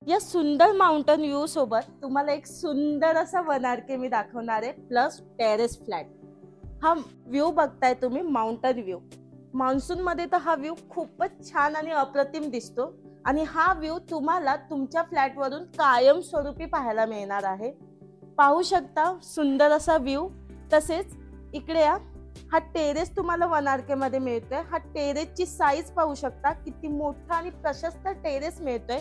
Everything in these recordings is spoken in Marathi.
या सुंदर माउंटन व्ह्यू सोबत तुम्हाला एक सुंदर असा 1 RK मी दाखवणार आहे प्लस टेरेस फ्लॅट। हा व्ह्यू बघताय तुम्ही माउंटन व्ह्यू। मान्सून मध्ये तर हा व्ह्यू खूपच छान आणि अप्रतिम दिसतो आणि हा व्ह्यू तुम्हाला तुमच्या फ्लॅट वरून कायमस्वरूपी पाहायला मिळणार आहे। पाहू शकता सुंदर असा व्ह्यू। तसेच इकडे या, हा टेरेस तुम्हाला 1 RK मध्ये मिळतोय। हा टेरेसची साईज पाहू शकता किती मोठा आणि प्रशस्त टेरेस मिळतोय।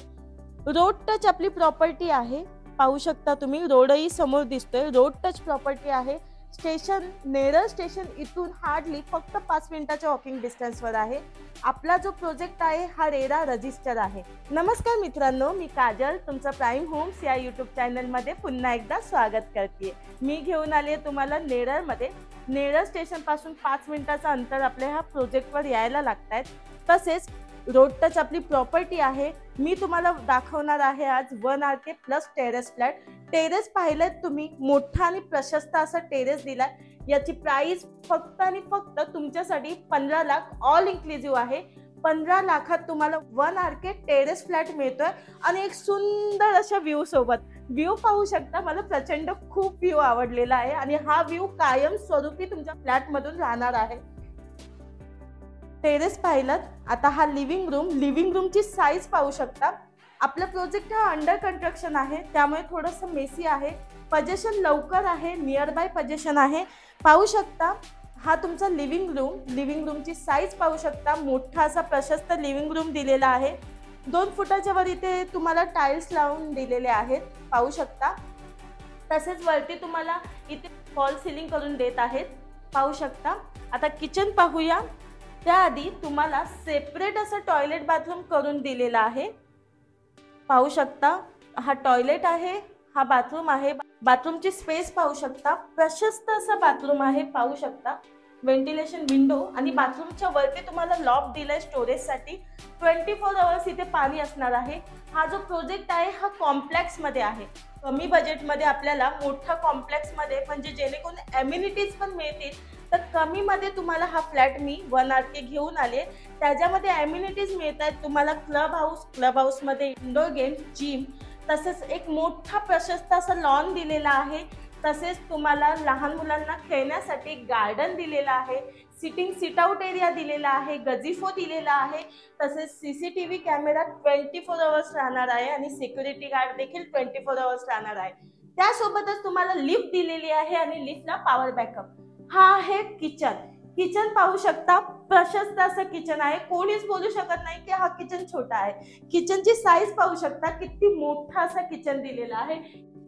रोड टच आपली प्रॉपर्टी आहे, पाहू शकता तुम्ही रोडही समोर दिसतोय। रोड टच प्रॉपर्टी आहे। स्टेशन नेरळ स्टेशन इथून हार्डली फक्त 5 मिनिटाच्या वॉकिंग डिस्टन्सवर आहे। आपला जो प्रोजेक्ट आहे हा रेरा रजिस्टर आहे। नमस्कार मित्रांनो, मी काजल तुमचं प्राईम होम्स या यूट्यूब चॅनलमध्ये पुन्हा एकदा स्वागत करते। मी घेऊन आले तुम्हाला नेरळमध्ये। नेरळ स्टेशन पासून 5 मिनिटाचं अंतर आपल्या ह्या प्रोजेक्टवर यायला लागतायत। तसेच रोड टच आपली प्रॉपर्टी आहे। मी तुम्हाला दाखवणार आहे आज 1 RK plus terrace flat. Terrace पाहिलेत तुम्ही, मोठा आणि प्रशस्त असा टेरेस दिलाय। याची प्राइस फक्त आणि फक्त तुमच्यासाठी 15 लाख ऑल इन्क्लुसिव्ह आहे। 15 लाखात तुम्हाला 1 RK टेरेस फ्लॅट मिळतोय आणि एक सुंदर अशा व्ह्यू सोबत। व्ह्यू पाहू शकता, मला प्रचंड खूप व्ह्यू आवडलेला आहे आणि हा व्ह्यू कायम स्वरूपी तुमच्या फ्लॅट मधून राहणार आहे। टेरेस पाहिलं, आता हा लिव्हिंग रूमची साईज पाहू शकता। आपला प्रोजेक्ट हा अंडर कंस्ट्रक्शन आहे, त्यामुळे थोडंसं मेसी आहे। पोझिशन लवकर आहे, नियर बाय पोझिशन आहे। पाहू शकता हा तुमचा लिव्हिंग रूमची साईज पाहू शकता। मोठा असा प्रशस्त लिव्हिंग रूम दिलेला आहे। 2 फुटाच्या वर इथे तुम्हाला टाइल्स लावून दिलेले आहेत, पाहू शकता। तसेच वरती तुम्हाला इथे फॉल सिलिंग करून देत आहेत, पाहू शकता। आता किचन पाहूया। त्याआधी तुम्हाला सेपरेट असं टॉयलेट बाथरूम करून दिलेला आहे, पाहू शकता। हा टॉयलेट आहे, हा बाथरूम आहे। बाथरूमची स्पेस पाहू शकता, प्रशस्त असं बाथरूम आहे, पाहू शकता। व्हेंटिलेशन विंडो आणि बाथरूमच्या वरती तुम्हाला लॉफ्ट दिलाय स्टोरेजसाठी। 24 आवर्स इथे पाणी असणार आहे। हा जो प्रोजेक्ट आहे हा कॉम्प्लेक्स मध्ये आहे। कमी बजेटमध्ये आपल्याला मोठा कॉम्प्लेक्स मध्ये म्हणजे जेणेकरून एम्युनिटीज पण मिळतील, तर कमी मध्ये तुम्हाला हा फ्लॅट मी 1 RK घेऊन आले। त्याच्यामध्ये एम्युनिटीज मिळतात तुम्हाला। क्लब हाऊस मध्ये इंडोर गेम्स, जिम, तसेच एक मोठा प्रशस्त असा लॉन दिलेला आहे। तसेच तुम्हाला लहान मुलांना खेळण्यासाठी गार्डन दिलेला आहे। सिट आउट एरिया दिलेला आहे, गजिफो दिलेला आहे। तसेच CCTV कॅमेरा 24 आवर्स राहणार आहे आणि सिक्युरिटी गार्ड देखील 24 आवर्स राहणार आहे। त्यासोबतच तुम्हाला लिफ्ट दिलेली आहे आणि लिफ्टला पॉवर बॅकअप। हा आहे किचन पाहू शकता, प्रशस्त असं किचन आहे। कोणीच बोलू शकत नाही की हा किचन छोटा आहे। किचनची साईज पाहू शकता, किती मोठा असा किचन दिलेला आहे।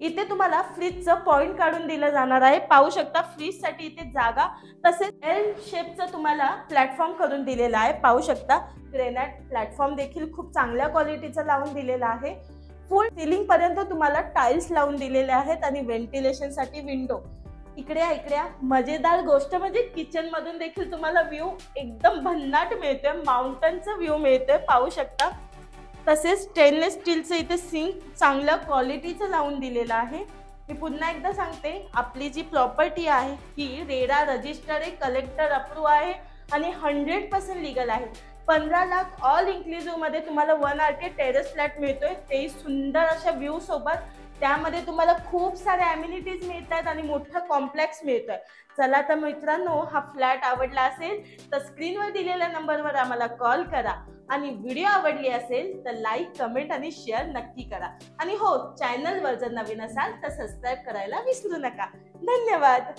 इथे तुम्हाला फ्रीजचं पॉइंट काढून दिलं जाणार आहे, पाहू शकता। फ्रीज साठी इथे जागा, तसेच एल शेपचं तुम्हाला प्लॅटफॉर्म करून दिलेला आहे, पाहू शकता। ग्रेनाइट प्लॅटफॉर्म देखील खूप चांगल्या क्वालिटीचा लावून दिलेला आहे। फुल सिलिंग पर्यंत तुम्हाला टाइल्स लावून दिलेले आहेत आणि व्हेंटिलेशन साठी विंडो। इकडे मजेदार गोष्ट म्हणजे किचन मधून देखील तुम्हाला व्ह्यू एकदम भन्नाट मिळतोय, माउंटनचा व्ह्यू मिळतोय, पाहू शकता। तसेच स्टेनलेस स्टीलचं इथे सिंक चांगल्या क्वालिटीचं लावून दिलेलं आहे। मी पुन्हा एकदा सांगते, आपली जी प्रॉपर्टी आहे ही रेरा रजिस्टर आहे, कलेक्टर अप्रूव्ह आहे आणि 100% लीगल आहे। 15 लाख ऑल इन्क्लुसिव्ह मध्ये तुम्हाला 1 RK टेरेस फ्लॅट मिळतोय, ते सुंदर अशा व्ह्यू सोबत। त्यामध्ये तुम्हाला खूप सारे अम्युनिटीज मिळतात आणि मोठा कॉम्प्लेक्स मिळतोय। चला तर मित्रांनो, हा फ्लॅट आवडला असेल तर स्क्रीनवर दिलेल्या नंबरवर आम्हाला कॉल करा आणि व्हिडिओ आवडली असेल तर लाईक, कमेंट आणि शेअर नक्की करा। आणि हो, चॅनलवर जर नवीन असाल तर सबस्क्राईब करायला विसरू नका। धन्यवाद।